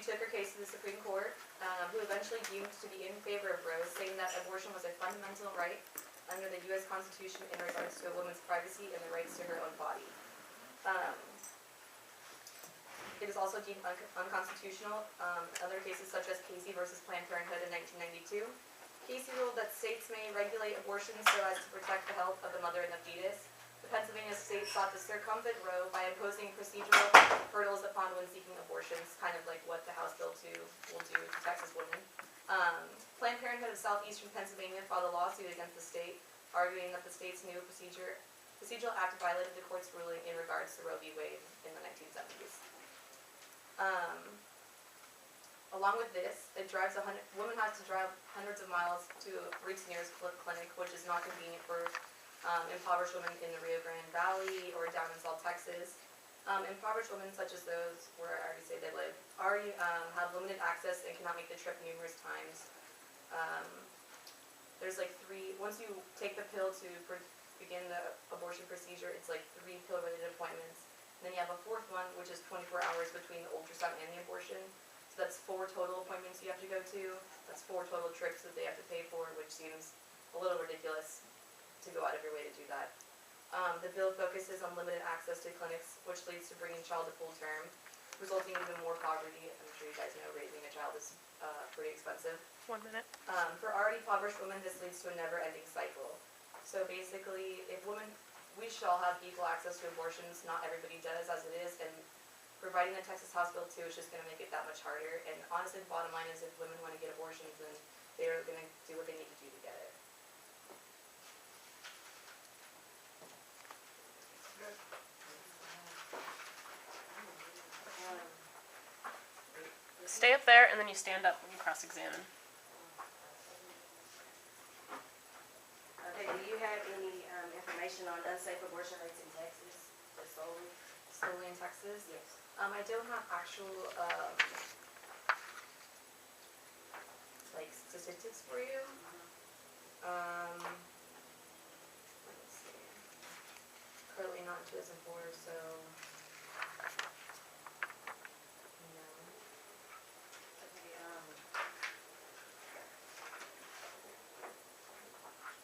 took her case to the Supreme Court, who eventually deemed to be in favor of Roe, saying that abortion was a fundamental right under the U.S. Constitution in regards to a woman's privacy and the rights to her own body. It is also deemed unconstitutional. Other cases such as Casey versus Planned Parenthood in 1992. Casey ruled that states may regulate abortion so as to protect the health of the mother and the fetus. The Pennsylvania state sought to circumvent Roe by imposing procedural hurdles upon when seeking abortions, kind of like what the House Bill 2 will do to Texas women. Planned Parenthood of Southeastern Pennsylvania filed a lawsuit against the state, arguing that the state's new procedural act violated the court's ruling in regards to Roe v. Wade in the 1970s. Along with this, women have to drive hundreds of miles to reach the nearest clinic, which is not convenient for impoverished women in the Rio Grande Valley or down in South Texas. Impoverished women, such as those where I already say they live, already have limited access and cannot make the trip numerous times. There's like once you take the pill to begin the abortion procedure, it's like 3 pill-related appointments. And then you have a 4th one, which is 24 hours between the ultrasound and the abortion. So that's 4 total appointments you have to go to. That's 4 total trips that they have to pay for, which seems a little ridiculous to go out of your way to do that. The bill focuses on limited access to clinics, which leads to bringing child to full term, resulting in even more poverty. I'm sure you guys know raising a child is pretty expensive. 1 minute. For already impoverished women, this leads to a never-ending cycle. So basically, we should all have equal access to abortions. Not everybody does as it is, and providing the Texas House Bill 2 is just going to make it that much harder. And honestly, the bottom line is if women want to get abortions, then they're going to do what they need to do to get it. Stay up there, and then you stand up when you cross-examine. Okay, do you have any information on unsafe abortion rates in Texas, just solely? Solely in Texas? Yes. I don't have actual like statistics for you. Let me see. Currently not in 2004, so no. Okay,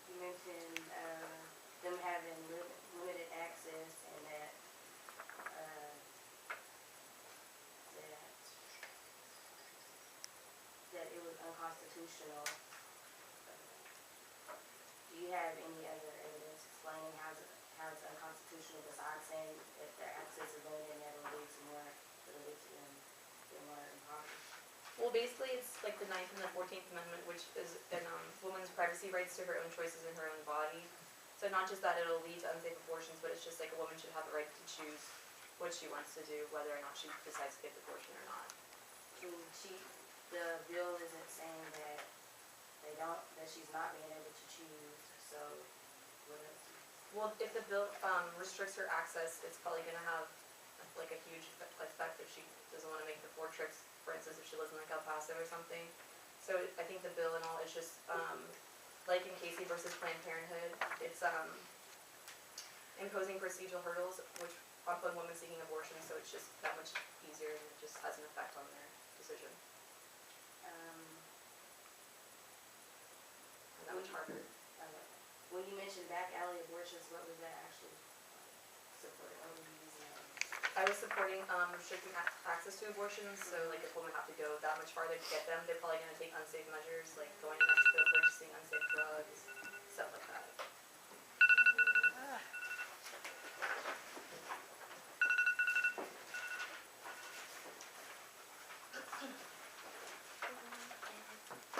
you mentioned them having limited access and that it was unconstitutional. Do you have any other evidence explaining how it's unconstitutional besides saying that their access is limited and that it will lead to more impoverished? Well, basically, it's like the 9th and the 14th Amendment, which is in women's privacy rights to her own choices in her own body. So not just that it'll lead to unsafe abortions, but it's just like a woman should have the right to choose what she wants to do, whether or not she decides to get the abortion or not. The bill isn't saying that she's not being able to choose, so what else? Well, if the bill restricts her access, it's probably going to have like a huge effect if she doesn't want to make the 4 trips, for instance, if she lives in like El Paso or something. So I think the bill and all is just like in Casey versus Planned Parenthood, it's imposing procedural hurdles which upon women seeking abortion, so it's just that much easier and it just has an effect on their decision. And that much harder. When you mentioned back alley abortions, what was that actually supporting? What were you using that? I was supporting restricting access to abortions, so like if women have to go that much farther to get them, they're probably going to take unsafe measures, like going to Mexico, purchasing unsafe drugs, stuff like that.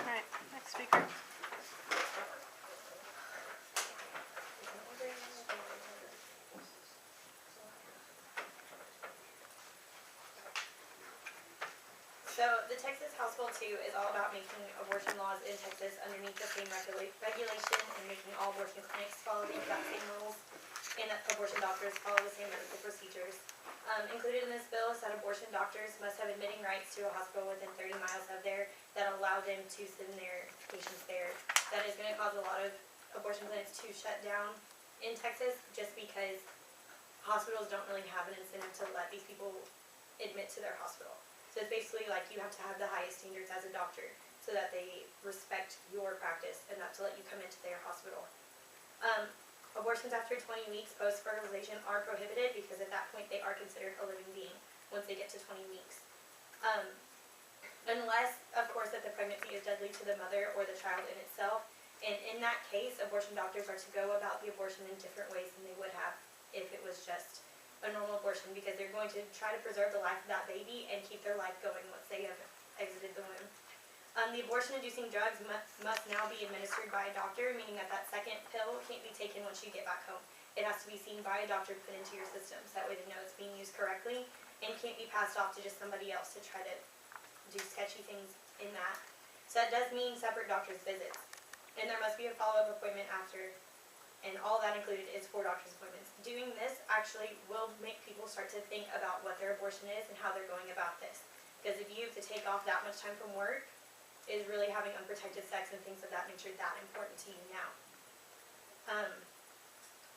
Alright, next speaker. So the Texas House Bill 2 is all about making abortion laws in Texas underneath the same regulation and making all abortion clinics follow the exact same rules and abortion doctors follow the same medical procedures. Included in this bill is that abortion doctors must have admitting rights to a hospital within 30 miles of there that allow them to send their patients there. That is going to cause a lot of abortion clinics to shut down in Texas just because hospitals don't really have an incentive to let these people admit to their hospital. So it's basically like you have to have the highest standards as a doctor so that they respect your practice enough to let you come into their hospital. Abortions after 20 weeks post-fertilization are prohibited because at that point they are considered a living being once they get to 20 weeks. Unless, of course, that the pregnancy is deadly to the mother or the child in itself. And in that case, abortion doctors are to go about the abortion in different ways than they would have if it was just a normal abortion, because they're going to try to preserve the life of that baby and keep their life going once they have exited the womb. The abortion-inducing drugs must now be administered by a doctor, meaning that that second pill can't be taken once you get back home. It has to be seen by a doctor to put into your system, so that way they know it's being used correctly and can't be passed off to just somebody else to try to do sketchy things in that. So that does mean separate doctor's visits. And there must be a follow-up appointment after, and all that included is 4 doctor's appointments. Doing this actually will make people start to think about what their abortion is and how they're going about this. Because if you have to take off that much time from work, is really having unprotected sex and things of that nature that important to you now.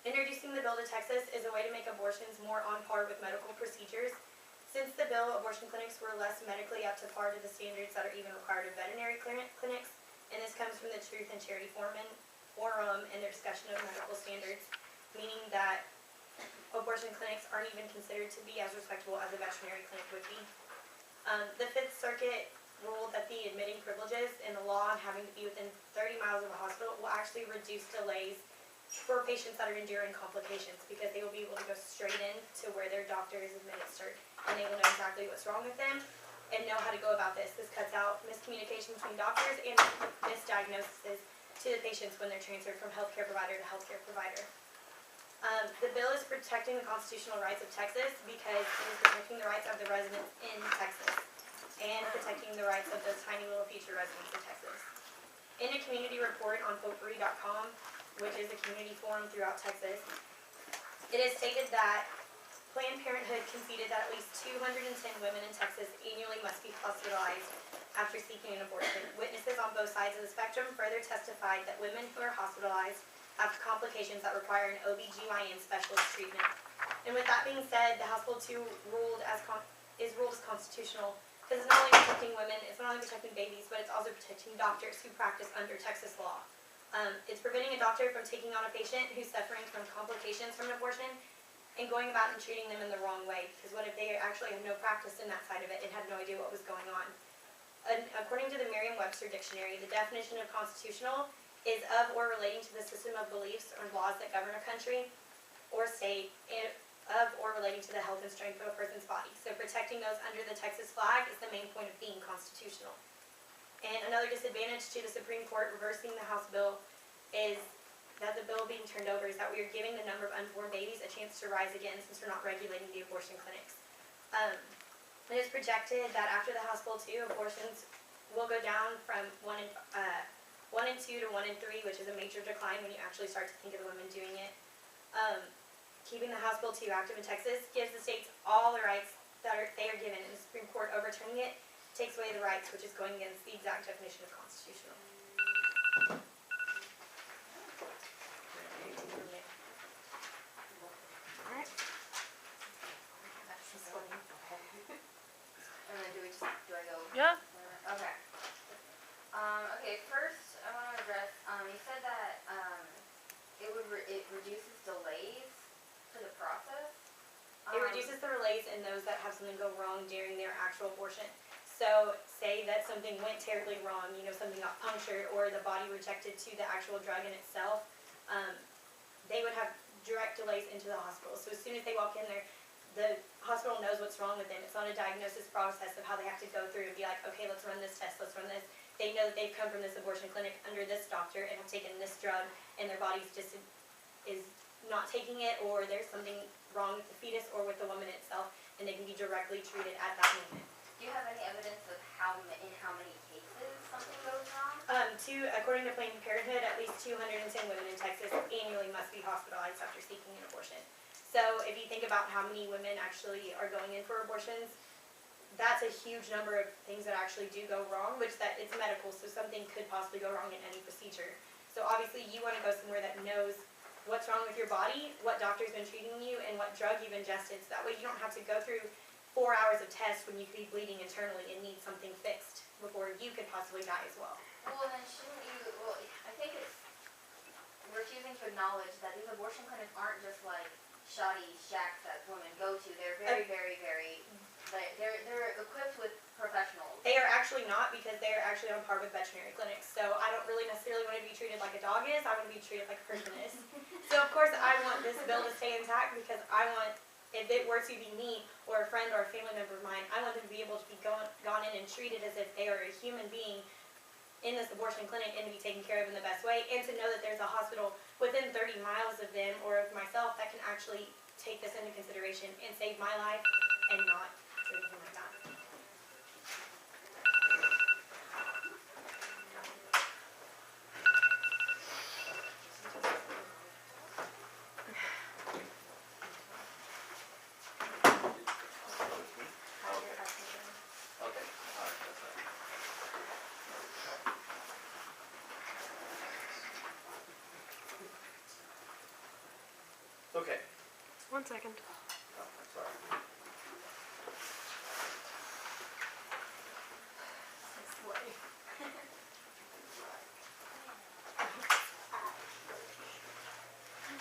Introducing the bill to Texas is a way to make abortions more on par with medical procedures. Since the bill, abortion clinics were less medically up to par to the standards that are even required of veterinary clinics, and this comes from the Truth and Charity Forum and their discussion of medical standards, meaning that abortion clinics aren't even considered to be as respectable as a veterinary clinic would be. The Fifth Circuit ruled that the admitting privileges and the law on having to be within 30 miles of a hospital will actually reduce delays for patients that are enduring complications, because they will be able to go straight in to where their doctor is administered, and they will know exactly what's wrong with them and know how to go about this. This cuts out miscommunication between doctors and misdiagnoses to the patients when they're transferred from healthcare provider to healthcare provider. The bill is protecting the constitutional rights of Texas because it is protecting the rights of the residents in Texas and protecting the rights of those tiny little future residents of Texas. In a community report on potpourri.com, which is a community forum throughout Texas, it is stated that Planned Parenthood conceded that at least 210 women in Texas annually must be hospitalized after seeking an abortion. Witnesses on both sides of the spectrum further testified that women who are hospitalized have complications that require an OBGYN specialist treatment. And with that being said, the House Bill 2 is ruled as constitutional because it's not only protecting women, it's not only protecting babies, but it's also protecting doctors who practice under Texas law. It's preventing a doctor from taking on a patient who's suffering from complications from an abortion and going about and treating them in the wrong way. Because what if they actually have no practice in that side of it and had no idea what was going on? According to the Merriam-Webster Dictionary, the definition of constitutional is of or relating to the system of beliefs or laws that govern a country or state, and of or relating to the health and strength of a person's body. So protecting those under the Texas flag is the main point of being constitutional. And another disadvantage to the Supreme Court reversing the House bill is that the bill being turned over is that we are giving the number of unborn babies a chance to rise again since we're not regulating the abortion clinics. It is projected that after the House Bill 2, abortions will go down from 1 in 2 to 1 in 3, which is a major decline when you actually start to think of the women doing it. Keeping the House Bill 2 active in Texas gives the states all the rights that they are given, and the Supreme Court overturning it takes away the rights, which is going against the exact definition of constitutional. Alright. And then do I go? Yeah. Okay. Okay, first I want to address, you said that, it reduces delays to the process. It reduces the delays in those that have something go wrong during their actual abortion. So say that something went terribly wrong, something got punctured or the body rejected to the actual drug in itself, they would have direct delays into the hospital. So as soon as they walk in there, the hospital knows what's wrong with them. It's not a diagnosis process of how they have to go through and be like, okay, let's run this test, let's run this. They know that they've come from this abortion clinic under this doctor and have taken this drug, and their body's just is not taking it, or there's something wrong with the fetus or with the woman itself, and they can be directly treated at that moment. Do you have any evidence of in how many cases something goes wrong? According to Planned Parenthood, at least 210 women in Texas annually must be hospitalized after seeking an abortion. So if you think about how many women actually are going in for abortions, that's a huge number of things that actually do go wrong, which that it's medical, so something could possibly go wrong in any procedure. So obviously you want to go somewhere that knows what's wrong with your body, what doctor's been treating you, and what drug you've ingested, so that way you don't have to go through 4 hours of tests when you could be bleeding internally and need something fixed before you could possibly die as well. Well, then shouldn't you, well, I think it's refusing to acknowledge that these abortion clinics aren't just like shoddy shacks that women go to. They're very, they're equipped with professionals. They are actually not, because they are actually on par with veterinary clinics. So I don't really necessarily want to be treated like a dog is. I want to be treated like a person is. So of course I want this bill to stay intact, because I want, if it were to be me or a friend or a family member of mine, I want them to be able to be gone in and treated as if they are a human being in this abortion clinic and to be taken care of in the best way, and to know that there's a hospital within 30 miles of them or of myself that can actually take this into consideration and save my life and not do anything like that. Okay, alright, that's right. Okay. 1 second. Oh, I'm sorry.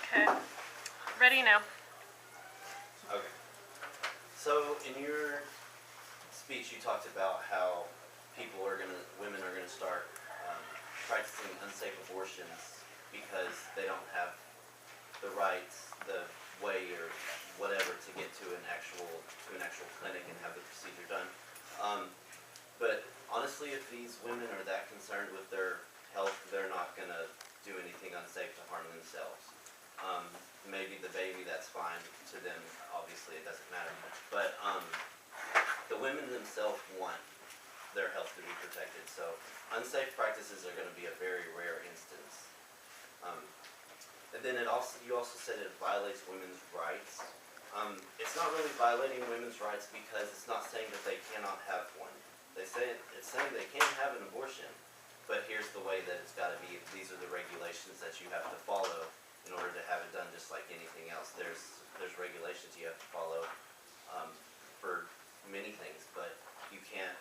Okay. Ready now. Okay. So in your speech, you talked about how women are gonna start practicing unsafe abortions because they don't have the rights, the way, or whatever to get to an actual clinic and have the procedure done. But honestly, if these women are that concerned with their health, they're not gonna do anything unsafe to harm themselves. Maybe the baby, that's fine to them, obviously it doesn't matter. But the women themselves want their health to be protected, so unsafe practices are gonna be a very rare instance. And then you also said it violates women's rights. It's not really violating women's rights because it's not saying that they cannot have one. It's saying they can have an abortion, but here's the way that it's gotta be. These are the regulations that you have to follow in order to have it done, just like anything else. There's regulations you have to follow for many things, but you can't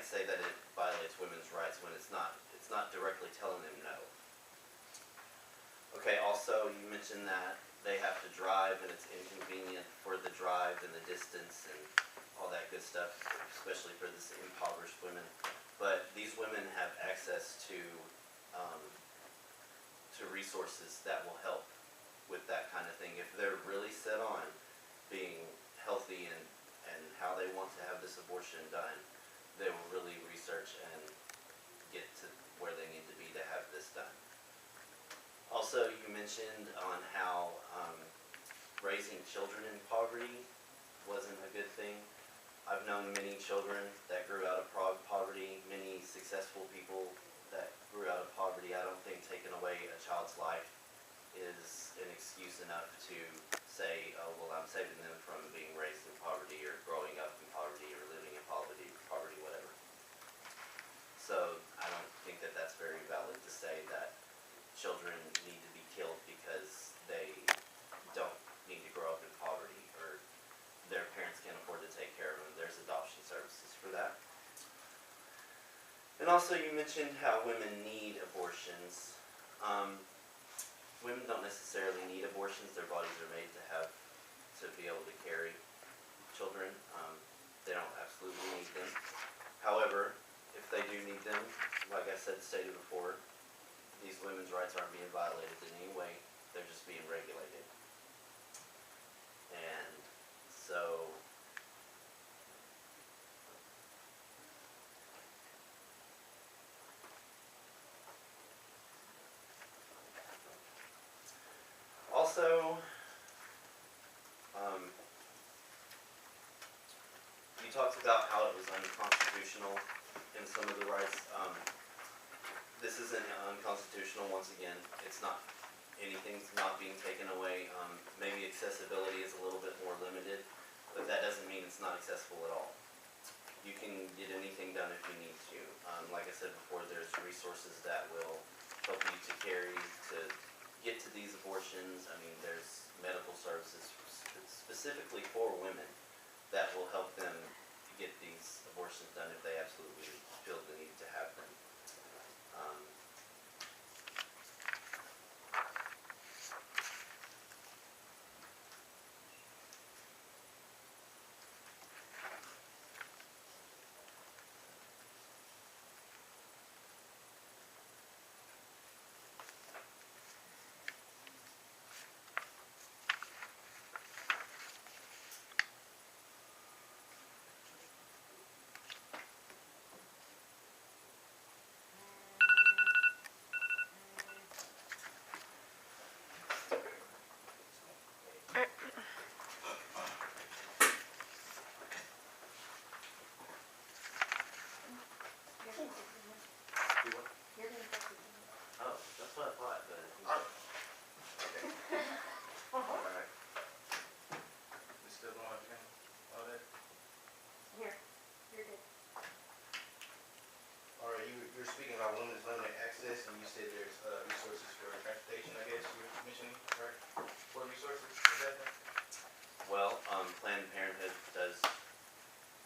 say that it violates women's rights when it's not directly telling them no. Okay, also you mentioned that they have to drive and it's inconvenient for the drive and the distance and all that good stuff, especially for this impoverished women. But these women have access to resources that will help with that kind of thing. If they're really set on being healthy and how they want to have this abortion done, they will really research and get to where they need to be to have this done. Also, you mentioned on how raising children in poverty wasn't a good thing. I've known many children that grew out of poverty, many successful people that grew out of poverty. I don't think taking away a child's life is an excuse enough to say, oh, well, I'm saving them from being raised in poverty or growing up in poverty or living in poverty, whatever. So I don't think that that's very valid to say that children need to be killed because they don't need to grow up in poverty or their parents can't afford to take care of them. There's adoption services for that. And also you mentioned how women need abortions. Women don't necessarily need abortions. Their bodies are made to be able to carry children. They don't absolutely need them. However, if they do need them, like I stated before, these women's rights aren't being violated in any way. They're just being regulated. And so also, you talked about how it was unconstitutional in some of the rights. This isn't unconstitutional. Once again, it's not, anything's not being taken away. Maybe accessibility is a little bit more limited, but that doesn't mean it's not accessible at all. You can get anything done if you need to. Like I said before, there's resources that will help you to get to these abortions. I mean, there's medical services specifically for women that will help them get these abortions done if they absolutely feel the need to have them. Um, You're gonna fix it. Oh, that's what I thought, but. Okay. Alright. We still going, Ken? All that? Here, you're good. All right, you were speaking about women's limited access, and you said there's resources for transportation, I guess you were mentioning, right? What resources exactly? Well, Planned Parenthood does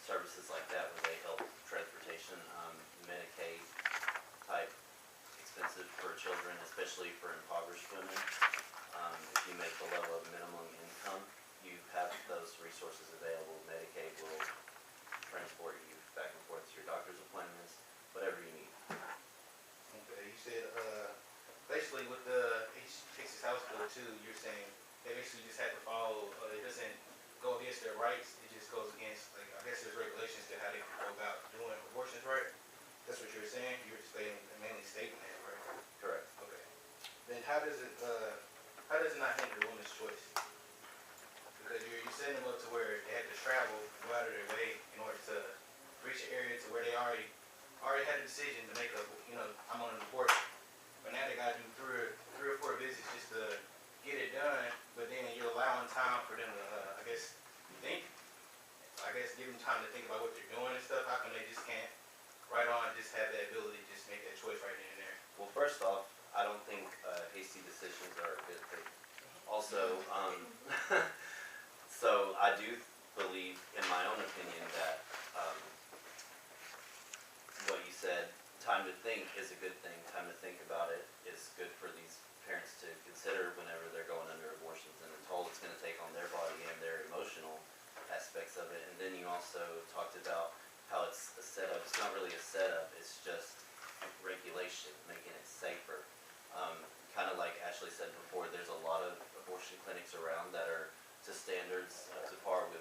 services like that where they help transportation, Medicaid type expensive for children, especially for impoverished women. If you make the level of minimum income, you have those resources available. Medicaid will transport you back and forth to your doctor's appointments, whatever you need. Okay, you said, basically with the Texas House Bill too, you're saying they basically just have to follow, it doesn't go against their rights, it just goes against, like, I guess there's regulations to how they can go about doing abortions, right? That's what you're saying? You're stating, mainly stating that, right? Correct. Okay. Then how does it not hinder a woman's choice? Because you're setting them up to where they have to travel, go out of their way in order to reach an area to where they already had a decision to make I'm on an abortion. But now they gotta do three or four visits just to get it done, but then you're allowing time for them to, I guess, think. I guess give them time to think about what they're doing and stuff. How come they just can't right on just have that ability to just make that choice right then and there? Well, first off, I don't think hasty decisions are a good thing. Also, so I do believe, in my own opinion, that what you said, time to think is a good thing. Time to think about it is good for these parents to consider whenever they're going under abortions and the toll it's going to take on their body and their emotional aspects of it. And then you also talked about how it's a setup. It's not really a setup, it's just regulation, making it safer. Kind of like Ashley said before, there's a lot of abortion clinics around that are to standards up to par with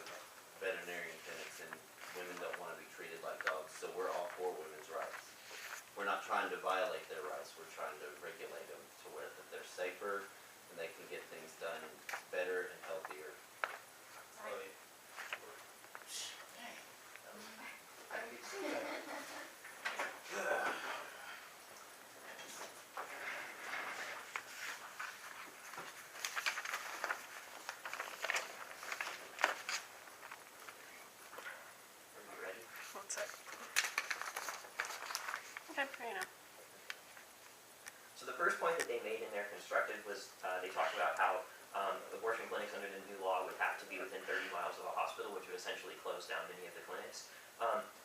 veterinarian clinics, and women don't want to be treated like dogs. So we're all for women's rights. We're not trying to violate their rights, we're trying to regulate them to where that they're safer and they can get things done better and healthier. Are you ready? One sec. Okay, ready now. So the first point that they made in their constructed was they talked about how abortion clinics under the new law would have to be within 30 miles of a hospital, which would essentially close down many of the clinics.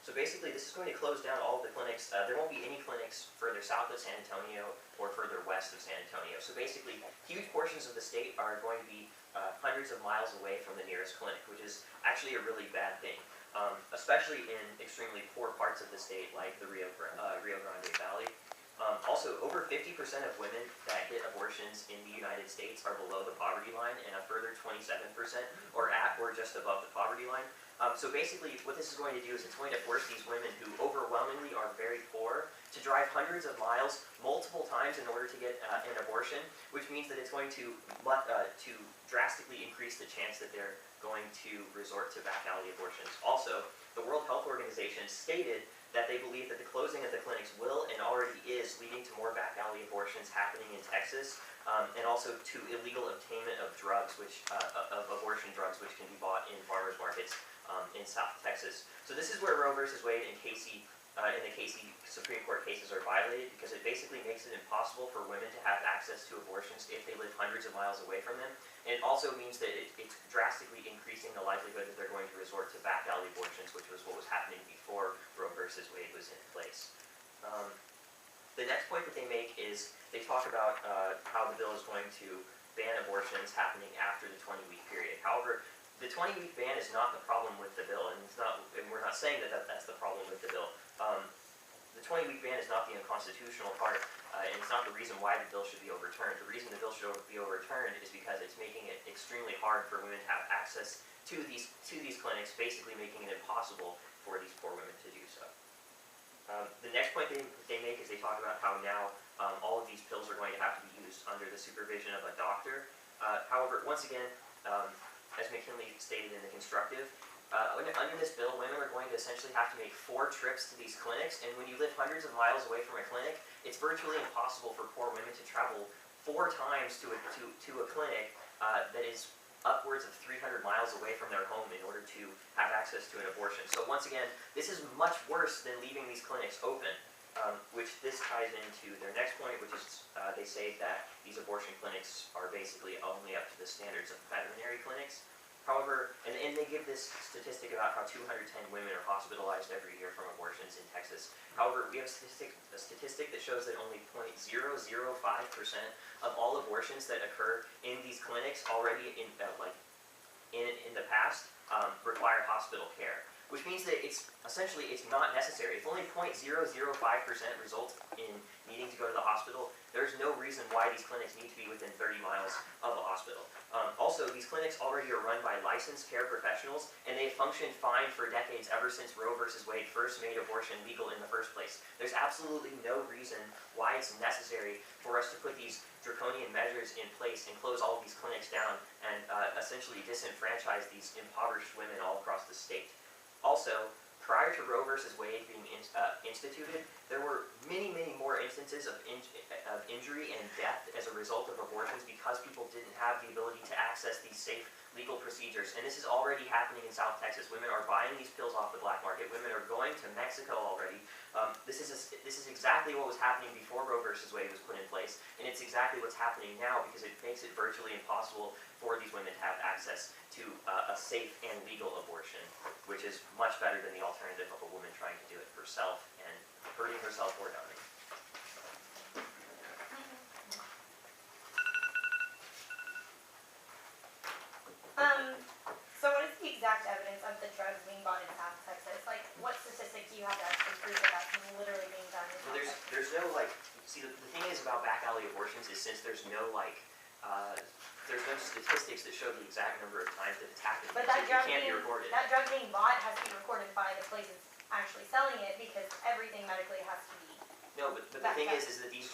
So basically, this is going to close down all of the clinics. There won't be any clinics further south of San Antonio or further west of San Antonio. So basically, huge portions of the state are going to be hundreds of miles away from the nearest clinic, which is actually a really bad thing, especially in extremely poor parts of the state like the Rio Grande Valley. Also, over 50% of women that get abortions in the United States are below the poverty line, and a further 27% are at or just above the poverty line. So basically, what this is going to do is it's going to force these women who overwhelmingly are very poor to drive hundreds of miles multiple times in order to get an abortion, which means that it's going to drastically increase the chance that they're going to resort to back alley abortions. Also, the World Health Organization stated that they believe that the closing of the clinics will and already is leading to more back alley abortions happening in Texas, and also to illegal obtainment of drugs, of abortion drugs, which can be bought in farmers markets in South Texas. So this is where Roe versus Wade and in the Casey Supreme Court cases are violated, because it basically makes it impossible for women to have access to abortions if they live hundreds of miles away from them. And it also means that it's drastically increasing the likelihood that they're going to resort to back The next point that they make is they talk about how the bill is going to ban abortions happening after the 20-week period. However, the 20-week ban is not the problem with the bill, and we're not saying that that's the problem with the bill. The 20-week ban is not the unconstitutional part, and it's not the reason why the bill should be overturned. The reason the bill should be overturned is because it's making it extremely hard for women to have access to these clinics, basically making it impossible for these poor women to do so. The next point they make is they talk about how now all of these pills are going to have to be used under the supervision of a doctor. However, once again, as McKinley stated in the constructive, under this bill, women are going to essentially have to make 4 trips to these clinics, and when you live hundreds of miles away from a clinic, it's virtually impossible for poor women to travel 4 times to a clinic that is upwards of 300 miles away from their home in order to have access to an abortion. So once again, this is much worse than leaving these clinics open, which this ties into their next point, which is they say that these abortion clinics are basically only up to the standards of veterinary clinics. However, and they give this statistic about how 210 women are hospitalized every year from abortions in Texas. However, we have a statistic that shows that only 0.005% of all abortions that occur in these clinics already in the past require hospital care, which means that it's not necessary. If only 0.005% result in needing to go to the hospital, there's no reason why these clinics need to be within 30 miles of a hospital. Also, these clinics already are run by licensed care professionals, and they've functioned fine for decades ever since Roe v. Wade first made abortion legal in the first place. There's absolutely no reason why it's necessary for us to put these draconian measures in place and close all of these clinics down and essentially disenfranchise these impoverished women all across the state. Also, prior to Roe v. Wade being instituted, there were many, many more instances of injury and death as a result of abortions because people didn't have the ability to access these safe legal procedures. And this is already happening in South Texas. Women are buying these pills off the black market. Women are going to Mexico already. This is exactly what was happening before Roe v. Wade was put in place, and it's exactly what's happening now because it makes it virtually impossible for these women to have access to a safe and legal abortion, which is much better than the alternative of a woman trying to do it herself and hurting herself or dying. So what is the exact evidence of the drugs being bought in South Texas? Like, what statistic do you have to actually prove that that's literally being done in South Texas? There's no see the thing is about back alley abortions is since there's no statistics that show the exact number of times that it's happened. But that it drug can't be recorded. That drug being bought has to be recorded by the places actually selling it because everything medically has to be. No, but the thing is that these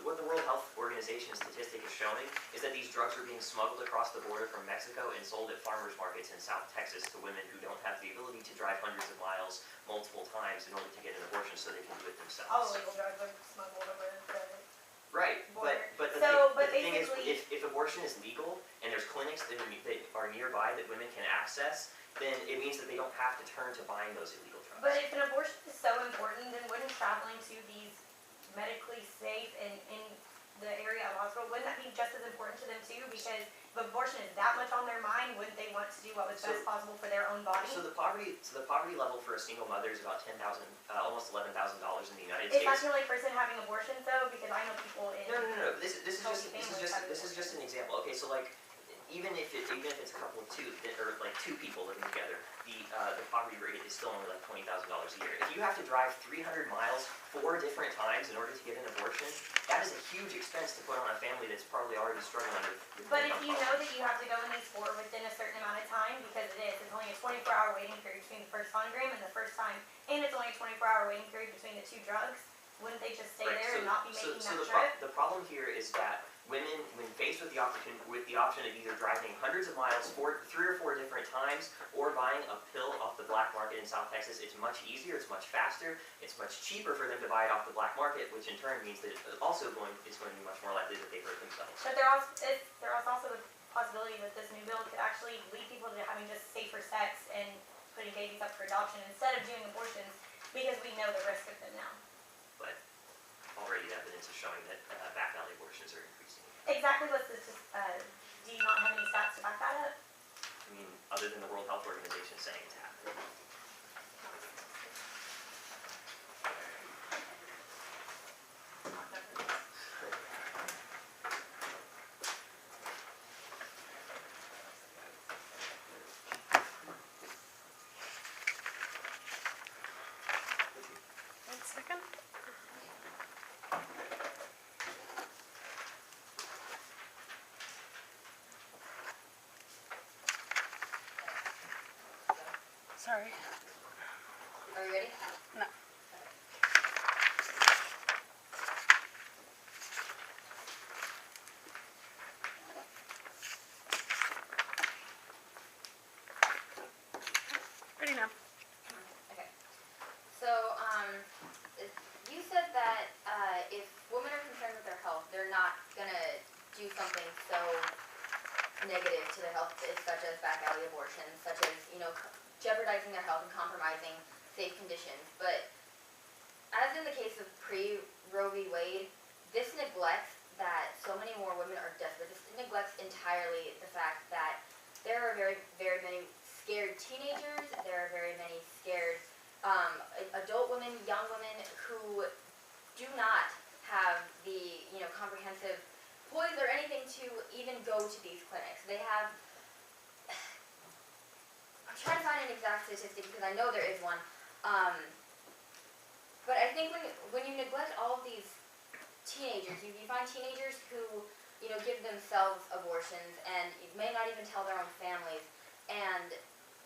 what the World Health Organization statistic is showing is that these drugs are being smuggled across the border from Mexico and sold at farmers markets in South Texas to women who don't have the ability to drive hundreds of miles multiple times in order to get an abortion so they can do it themselves. All illegal drugs are smuggled over the Right, border. but the thing is, if abortion is legal and there's clinics that are nearby that women can access, then it means that they don't have to turn to buying those illegal drugs. But if an abortion is so important, then wouldn't traveling to these medically safe and in the area of hospital, wouldn't that be just as important to them too? Because if abortion is that much on their mind, wouldn't they want to do what was best possible for their own body? So the poverty level for a single mother is about almost $11,000 in the United States. Is that the only person having abortions though? Because I know people in No. This is families just an example. Okay, so even if it's a couple of two people living together, the poverty rate is still only $20,000 a year. If you have to drive 300 miles 4 different times in order to get an abortion, that is a huge expense to put on a family that's probably already struggling under. But if you know that you have to go in these 4 within a certain amount of time, because it's only a 24-hour waiting period between the first sonogram and the first time, and it's only a 24-hour waiting period between the 2 drugs, wouldn't they just stay there and not be making that trip? The problem here is that women, when faced with the option of either driving hundreds of miles 3 or 4 different times or buying a pill off the black market in South Texas, it's much easier, it's much faster, it's much cheaper for them to buy it off the black market, which in turn means that it's also going to be much more likely that they hurt themselves. But there is also the possibility that this new bill could actually lead people to having just safer sex and putting babies up for adoption instead of doing abortions because we know the risk of them now. But already the evidence is showing that back alley abortions are increasing. Exactly what's this, do you not have any stats to back that up? I mean, other than the World Health Organization saying it's happening. Sorry. Are you ready? No. Ready now. Okay. So, you said that if women are concerned with their health, they're not gonna do something so negative to their health, such as back alley abortions, such as, jeopardizing their health and compromising safe conditions. But as in the case of pre-Roe v. Wade, this neglects that so many more women are desperate. This neglects entirely the fact that there are very, very many scared teenagers, there are very many scared adult women, young women who do not have the, comprehensive poise or anything to even go to these clinics. They have, I'm trying to find an exact statistic because I know there is one, but I think when you neglect all of these teenagers, you find teenagers who, give themselves abortions and may not even tell their own families, and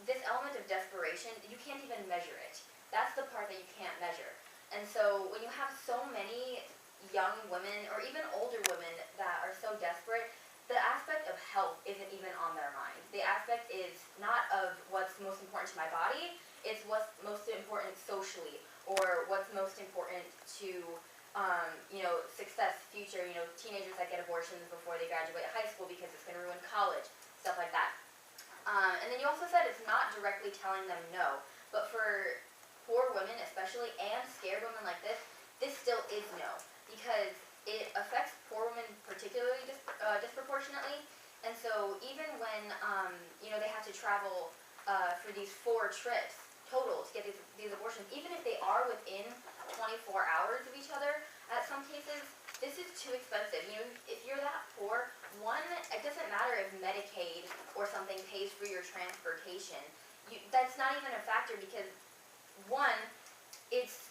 this element of desperation, you can't even measure it. That's the part that you can't measure. And so when you have so many young women, or even older women, that are so desperate, the aspect of health isn't even on their mind. The aspect is not of what's most important to my body, it's what's most important socially, or what's most important to, success, future, teenagers that get abortions before they graduate high school because it's going to ruin college, stuff like that. And then you also said it's not directly telling them no, but for poor women especially, and scared women like this still is no, because it affects poor women particularly disproportionately. And so even when, they have to travel for these 4 trips total to get these abortions, even if they are within 24 hours of each other, at some cases, this is too expensive. If you're that poor, one, it doesn't matter if Medicaid or something pays for your transportation. That's not even a factor because, one, it's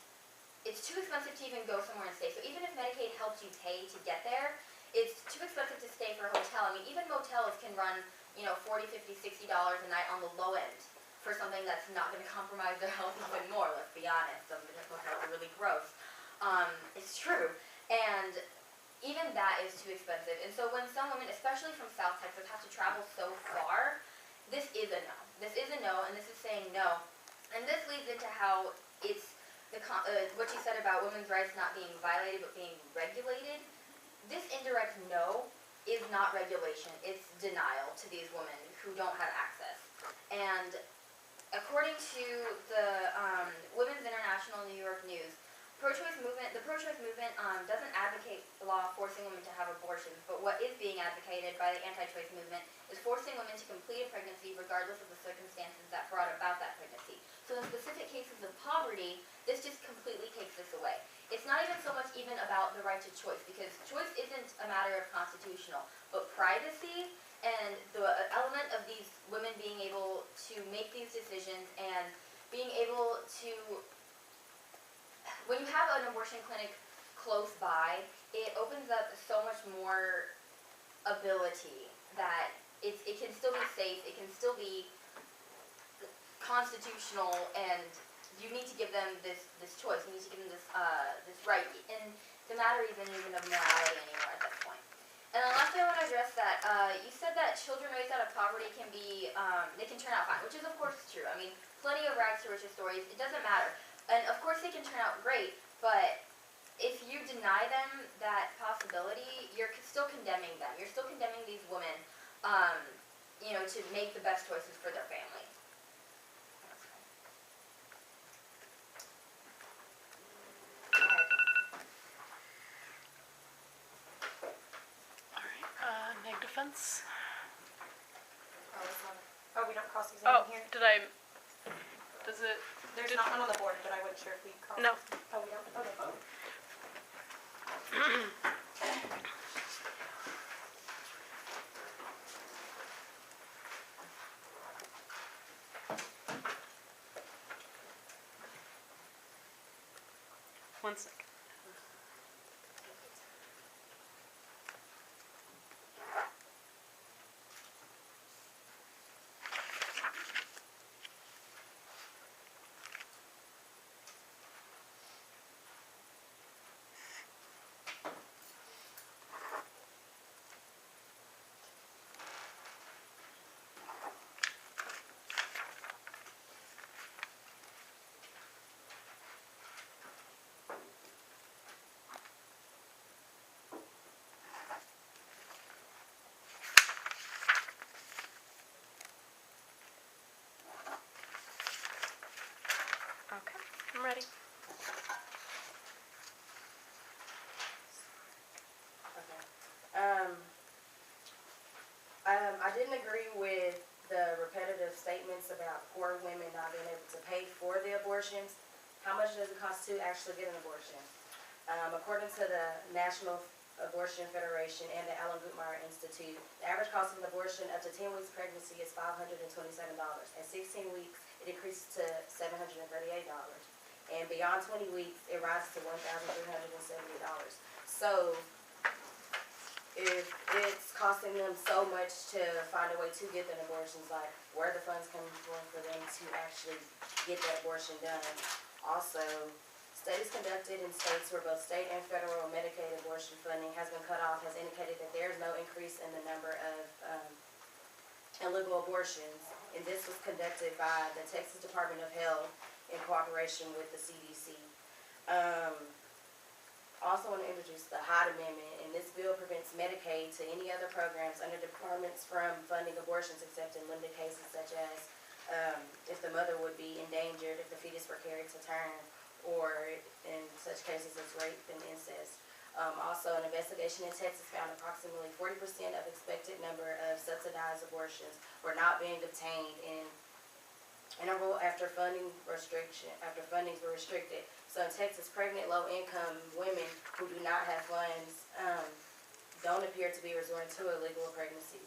too expensive to even go somewhere and stay. So even if Medicaid helps you pay to get there, it's too expensive to stay for a hotel. I mean, even motels can run, $40, $50, $60 a night on the low end for something that's not going to compromise their health even more, let's be honest. Some hotels are really gross. It's true. And even that is too expensive. And so when some women, especially from South Texas, have to travel so far, this is a no. This is a no, and this is saying no. And this leads into how it's what you said about women's rights not being violated but being regulated. This indirect no is not regulation. It's denial to these women who don't have access. And according to the Women's International New York News, the pro-choice movement doesn't advocate the law forcing women to have abortions, but what is being advocated by the anti-choice movement is forcing women to complete a pregnancy regardless of the circumstances that brought about that pregnancy. So in specific cases of poverty, this just completely takes this away. It's not even so much even about the right to choice, because choice isn't a matter of constitutional, but privacy and the element of these women being able to make these decisions and being able to, when you have an abortion clinic close by, it opens up so much more ability that it can still be safe, it can still be constitutional, and you need to give them this choice, you need to give them this right, and the matter isn't even of morality anymore at this point. And then lastly, I want to address that you said that children raised out of poverty can be, they can turn out fine, which is of course true. I mean, plenty of rags to riches stories, it doesn't matter. And of course they can turn out great, but if you deny them that possibility, you're still condemning them. You're still condemning these women, to make the best choices for their family. Alright, neg defense. Oh, we don't cross-examine Oh, here? does it, There's not one on the board, but I wasn't sure if we cross. no. Oh, we don't? Okay. One second. didn't agree with the repetitive statements about poor women not being able to pay for the abortions. How much does it cost to actually get an abortion? According to the National Abortion Federation and the Alan Gutmeyer Institute, the average cost of an abortion up to 10 weeks pregnancy is $527. At 16 weeks, it increases to $738. And beyond 20 weeks, it rises to $1,370. So, if it's costing them so much to find a way to get an abortion, like where are the funds coming from for them to actually get that abortion done? Also, studies conducted in states where both state and federal Medicaid abortion funding has been cut off has indicated that there is no increase in the number of illegal abortions. And this was conducted by the Texas Department of Health in cooperation with the CDC. Also want to introduce the Hyde Amendment, and this bill prevents Medicaid to any other programs under departments from funding abortions except in limited cases such as if the mother would be endangered, if the fetus were carried to term, or in such cases as rape and incest. Also, an investigation in Texas found approximately 40% of expected number of subsidized abortions were not being obtained in interval after fundings were restricted. So in Texas, pregnant, low-income women who do not have funds don't appear to be resorting to illegal pregnancies.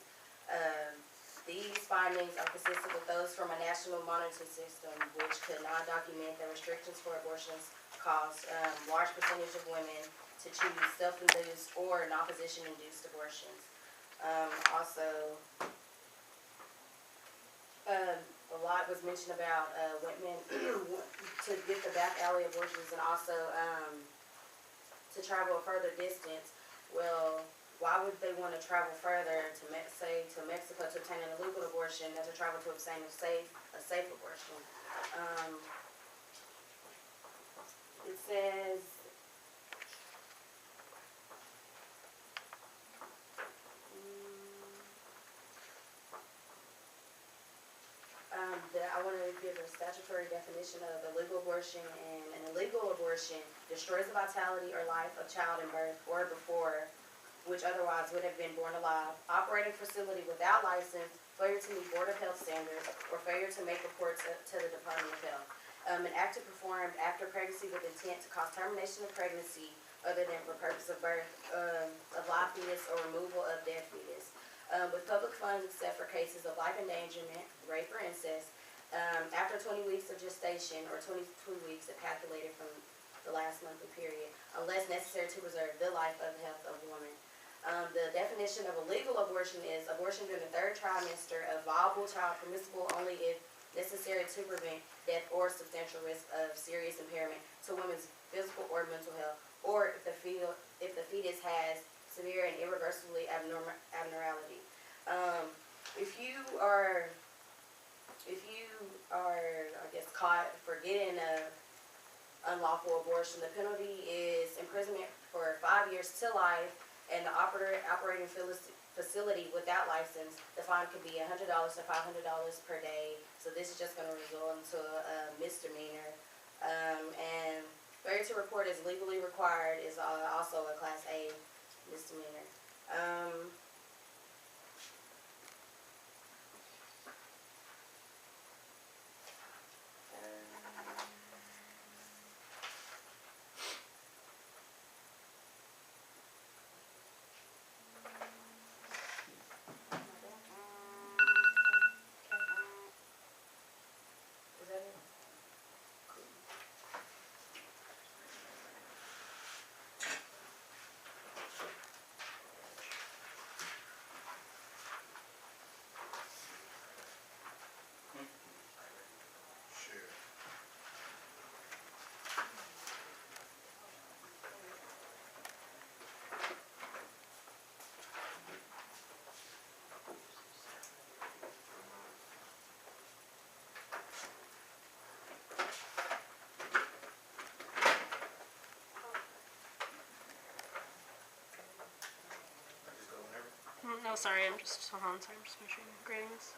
These findings are consistent with those from a national monitoring system, which could not document the restrictions for abortions caused large percentage of women to choose self-induced or non-physician-induced abortions. A lot was mentioned about women to get the back alley abortions and also to travel a further distance. Well, why would they want to travel further to Mexico to obtain an illegal abortion than to travel to obtain a safe abortion? It says that I want to give a statutory definition of illegal abortion, and an illegal abortion destroys the vitality or life of child in birth or before, which otherwise would have been born alive, operating facility without license, failure to meet Board of Health standards, or failure to make reports to the Department of Health. An act performed after pregnancy with intent to cause termination of pregnancy other than for purpose of birth of live fetus or removal of dead fetus. With public funds except for cases of life endangerment, rape, or incest, after 20 weeks of gestation or 22 weeks if calculated from the last monthly period, unless necessary to preserve the life or health of a woman. The definition of a legal abortion is abortion during the third trimester of viable child, permissible only if necessary to prevent death or substantial risk of serious impairment to women's physical or mental health, or if the fetus has severe and irreversibly abnormality. If you are, I guess, caught for getting a unlawful abortion, the penalty is imprisonment for 5 years to life, and the operating facility without license, the fine could be $100 to $500 per day. So this is just going to result into a misdemeanor. And failure to report is legally required is also a Class A misdemeanor. Is that it? Cool. Sure. Just go whenever. No, sorry, I'm just, hold on, sorry, I'm just making sure I'm grading this.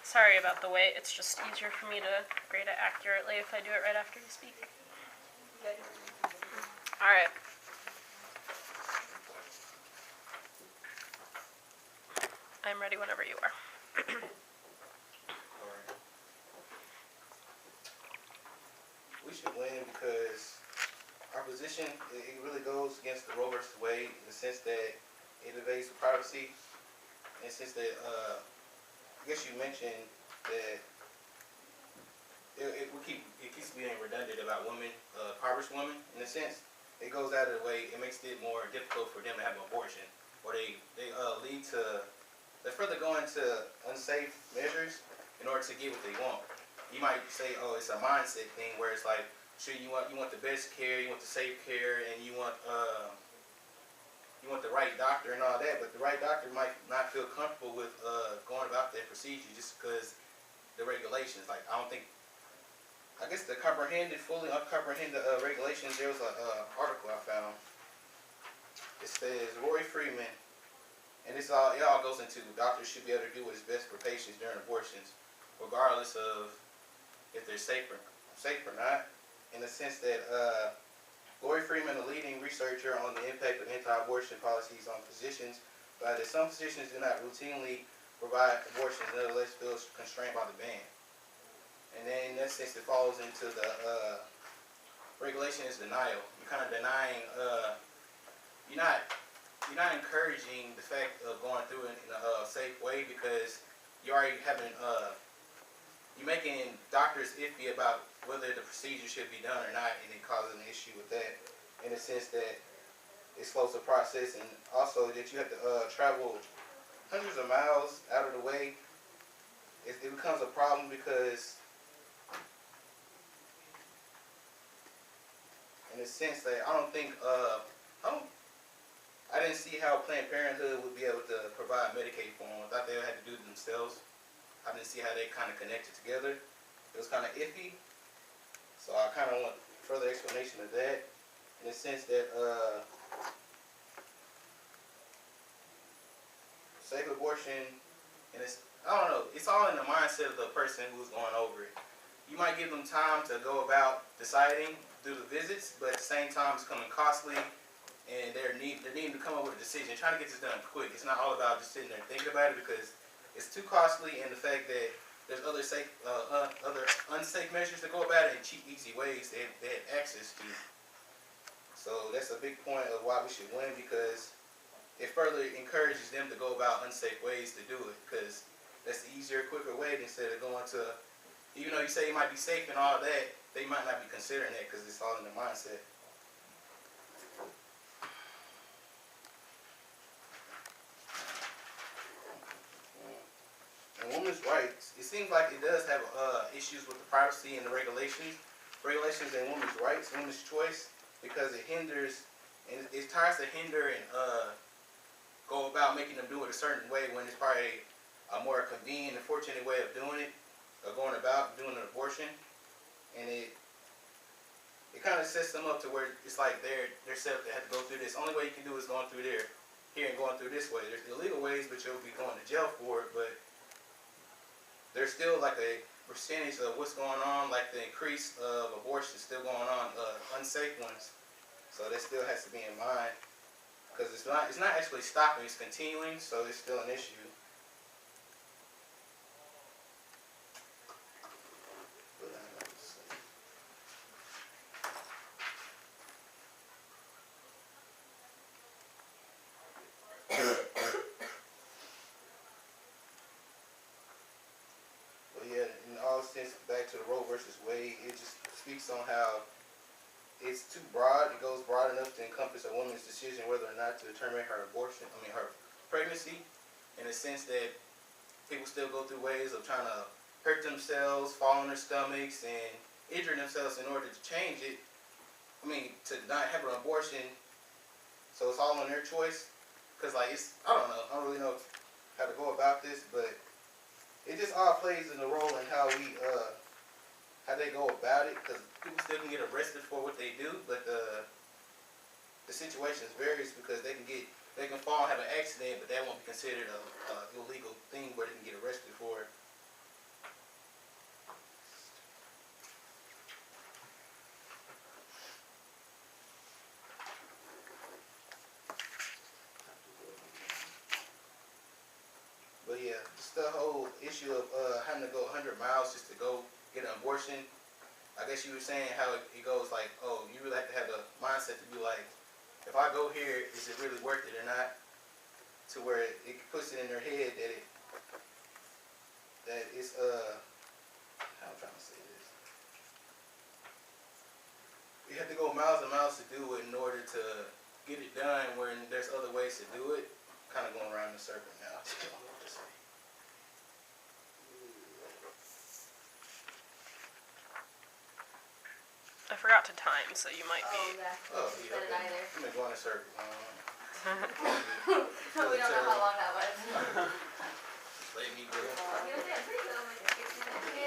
Sorry about the wait. It's just easier for me to grade it accurately if I do it right after you speak. Good. All right. I'm ready whenever you are. Alright. We should win because our position, it really goes against the Roe versus Wade in the sense that it invades privacy. In the sense that, I guess you mentioned that it keeps being redundant about women, impoverished women, in a sense. It goes out of the way, it makes it more difficult for them to have an abortion. Or they lead to, they further go into unsafe measures in order to get what they want. You might say, oh, it's a mindset thing where it's like, sure, you want the best care, you want the safe care, and you want the right doctor and all that, but the right doctor might not feel comfortable with going about that procedure just because the regulations. Like, I guess the fully uncomprehended regulations, there was an article I found. It says, Roy Freeman, and it all goes into doctors should be able to do what is best for patients during abortions, regardless of if they're safe or not, in the sense that Lori Freeman, a leading researcher on the impact of anti-abortion policies on physicians, found that some physicians do not routinely provide abortions, nevertheless feels constrained by the ban. And then in that sense, it falls into the regulation is denial. You're kind of denying, you're not encouraging the fact of going through it in a safe way because you already having, you're making doctors iffy about whether the procedure should be done or not, and it causes an issue with that in the sense that it slows the process, and also that you have to travel hundreds of miles out of the way. It becomes a problem because in the sense that I didn't see how Planned Parenthood would be able to provide Medicaid for them. I thought they had to do it themselves. I didn't see how they kind of connected together. It was kind of iffy. So I kind of want further explanation of that in the sense that safe abortion, and I don't know, it's all in the mindset of the person who's going over it. You might give them time to go about deciding, do the visits, but at the same time it's coming costly, and they're needing to come up with a decision, trying to get this done quick. It's not all about just sitting there and thinking about it because it's too costly, and the fact that there's other unsafe measures to go about it in cheap, easy ways they have access to. So that's a big point of why we should win, because it further encourages them to go about unsafe ways to do it, because that's the easier, quicker way instead of going to, even though you say it might be safe and all that, they might not be considering that because it's all in the mindset. And women's rights, it seems like it does have issues with the privacy and the regulations and women's rights, women's choice, because it hinders, and it tries to hinder and go about making them do it a certain way when it's probably a more convenient and fortunate way of doing it, of going about doing an abortion. And it kind of sets them up to where it's like they're set up to have to go through this. Only way you can do is going through here and going through this way. There's illegal ways, but you'll be going to jail for it, but there's still like a percentage of what's going on, like the increase of abortion still going on, unsafe ones. So that still has to be in mind, because it's not actually stopping, it's continuing, so it's still an issue. Since back to the Roe versus Wade, it just speaks on how it's too broad. It goes broad enough to encompass a woman's decision whether or not to terminate her pregnancy, in the sense that people still go through ways of trying to hurt themselves, fall on their stomachs, and injure themselves in order to change it. To not have an abortion. So it's all on their choice. Because I don't really know how to go about this, but it just all plays in the role in how they go about it, because people still can get arrested for what they do, but the situations varies because they can fall and have an accident, but that won't be considered a illegal thing where they can get arrested for it. the whole issue of having to go 100 miles just to go get an abortion? I guess you were saying how it goes like, oh, you really have to have the mindset to be like, if I go here, is it really worth it or not? To where it puts it in their head that it's how I'm trying to say this. You have to go miles and miles to do it in order to get it done when there's other ways to do it. Kind of going around in a circle now. I don't know what to say. I forgot to time, so you might be. Oh, Said yeah, it okay. either. I'm going in a circle. We don't know how long that was. Just let me go. You were doing pretty good on my 60 minutes.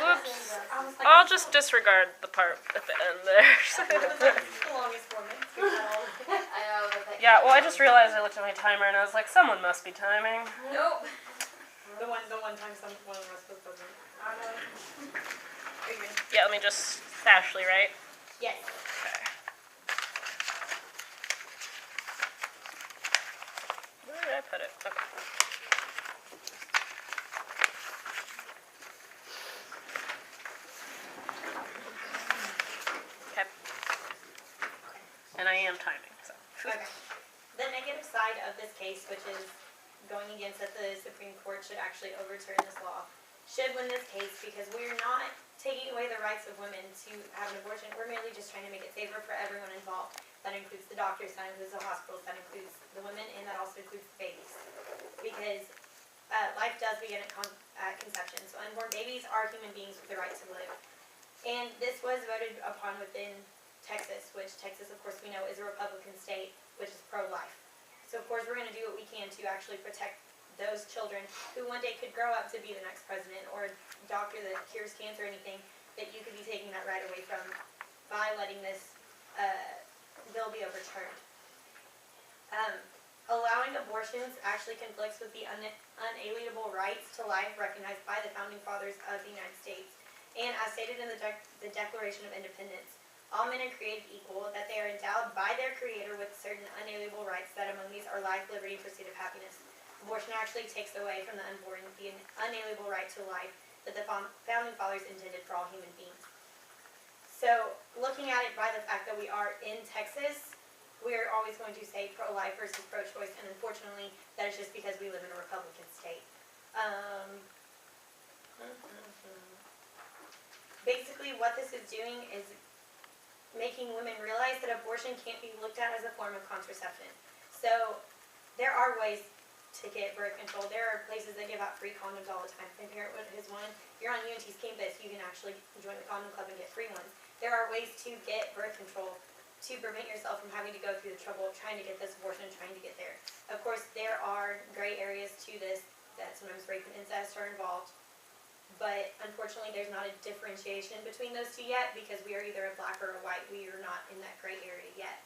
Whoops. I was like, I'll just disregard the part at the end there. it's the longest 4 minutes. We've had all of it. I know, but that. Yeah, well, I just realized I looked at my timer and I was like, someone must be timing. Nope. The one time one of us was present. I know. Are you ready? Yeah, let me just, Ashley, right? Yes. Okay. Where did I put it? Okay. Okay. And I am timing, so. Okay. The negative side of this case, which is going against that the Supreme Court should actually overturn this law, should win this case because we're not taking away the rights of women to have an abortion. We're merely just trying to make it safer for everyone involved. That includes the doctors, that includes the hospitals, that includes the women, and that also includes the babies. Because life does begin at conception. So unborn babies are human beings with the right to live. And this was voted upon within Texas, which Texas, of course, we know is a Republican state, which is pro-life. So, of course, we're going to do what we can to actually protect those children who one day could grow up to be the next president or a doctor that cures cancer or anything, that you could be taking that right away from by letting this bill be overturned. Allowing abortions actually conflicts with the unalienable rights to life recognized by the Founding Fathers of the United States. And as stated in the Declaration of Independence, all men are created equal, that they are endowed by their Creator with certain unalienable rights, that among these are life, liberty, and pursuit of happiness. Abortion actually takes away from the unborn the unalienable right to life that the Founding Fathers intended for all human beings. So, looking at it by the fact that we are in Texas, we're always going to say pro-life versus pro-choice, and unfortunately, that is just because we live in a Republican state. Basically, what this is doing is making women realize that abortion can't be looked at as a form of contraception. So, there are ways to get birth control. There are places that give out free condoms all the time. Planned Parenthood is one. If you're on UNT's campus, you can actually join the condom club and get free ones. There are ways to get birth control to prevent yourself from having to go through the trouble of trying to get this abortion and trying to get there. Of course, there are gray areas to this, that sometimes rape and incest are involved. But unfortunately, there's not a differentiation between those two yet, because we are either a black or a white. We are not in that gray area yet.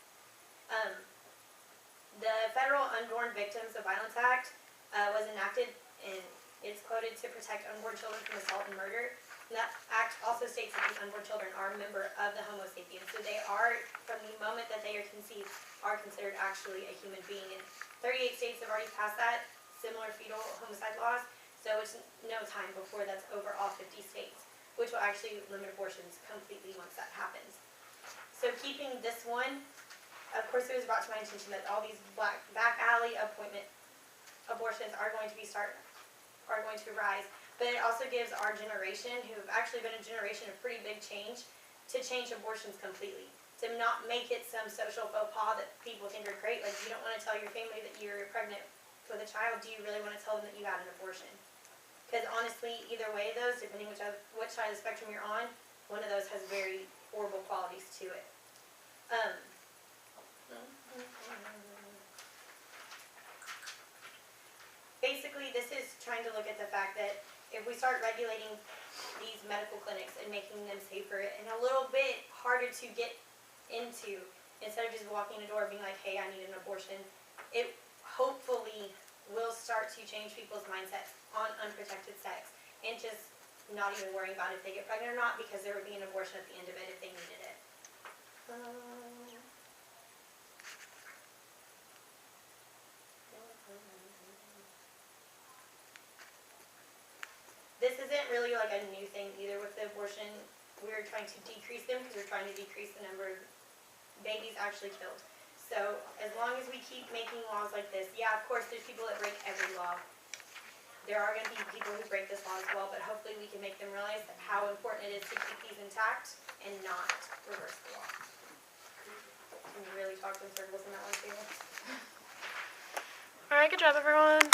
The Federal Unborn Victims of Violence Act was enacted, and it's quoted to protect unborn children from assault and murder. And that act also states that these unborn children are a member of the Homo sapiens. So they are, from the moment that they are conceived, are considered actually a human being. And 38 states have already passed that, similar fetal homicide laws. So it's no time before that's over all 50 states, which will actually limit abortions completely once that happens. So keeping this one, of course, it was brought to my attention that all these back alley appointment abortions are going to rise. But it also gives our generation, who have actually been a generation of pretty big change, to change abortions completely. To not make it some social faux pas that people think are great. Like, you don't want to tell your family that you're pregnant with a child. Do you really want to tell them that you had an abortion? Because honestly, either way of those, depending which side of the spectrum you're on, one of those has very horrible qualities to it. Basically, this is trying to look at the fact that if we start regulating these medical clinics and making them safer and a little bit harder to get into, instead of just walking in the door and being like, hey, I need an abortion, it hopefully will start to change people's mindsets on unprotected sex and just not even worrying about if they get pregnant or not, because there would be an abortion at the end of it if they needed it. isn't really like a new thing either with the abortion. We're trying to decrease them because we're trying to decrease the number of babies actually killed. So as long as we keep making laws like this, yeah, of course, there's people that break every law. There are going to be people who break this law as well, but hopefully we can make them realize that how important it is to keep these intact and not reverse the law. Can you really talk in circles in that one too? Alright, good job everyone.